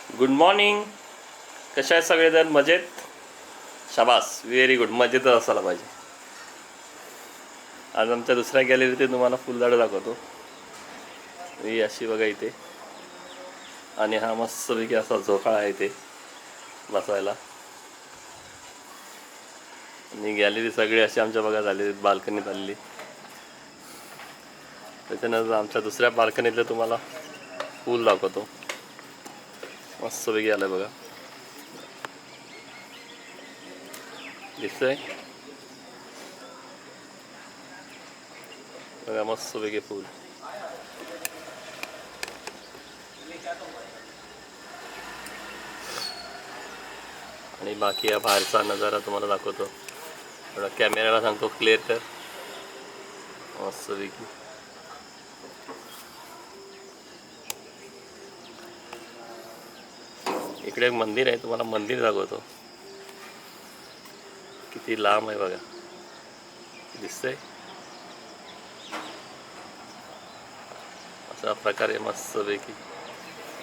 Good morning. कशा आहेत सगळेजण? मजेत? शाबास, व्हेरी गुड. मजेतच असायला पाहिजे. आज आमच्या दुसऱ्या गॅलरीत तुम्हाला फुलझाडं दाखवतो. ही अशी बघा इथे, आणि हा मस्तपैकी असा झोकाळा आहे इथे बसायला. आणि गॅलरी सगळी अशी आमच्या बघा झाली, बाल्कनीत आलेली. त्याच्यानंतर आमच्या दुसऱ्या बाल्कनीतलं तुम्हाला फूल दाखवतो. मस्तपैकी आलं बघा, दिसतंय बघा, मस्तपैकी फूल. आणि बाकी या बाहेरचा नजारा तुम्हाला दाखवतो. थोडा कॅमेऱ्याला सांगतो क्लिअर कर. मस्तपैकी इकडे एक मंदिर आहे, तुम्हाला मंदिर दाखवतो. किती लांब आहे बघा, दिसतंय. अशा प्रकारे मस्तपैकी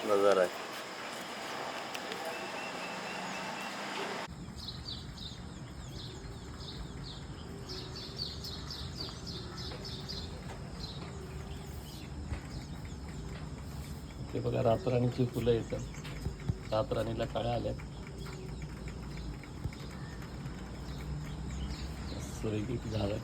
नजारा आहे. ते बघा, रातराणीची फुलं येतात. रातराणीला काळ्या आल्यात. मस्तपैकी झाड आहे.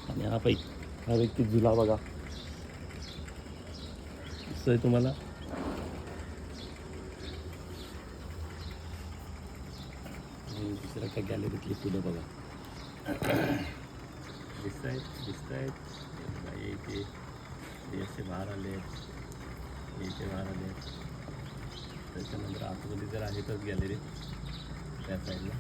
आणि हा व्यक्ती झुला बघा, दिसतोय तुम्हाला. दुसऱ्या त्या गॅलरीतली फुलं बघा, दिसत आहेत. इथे असे बाहेर आले, इथे बाहेर आले. त्याच्यानंतर आतमध्ये जर आहेतच गॅलरी त्या साईडला.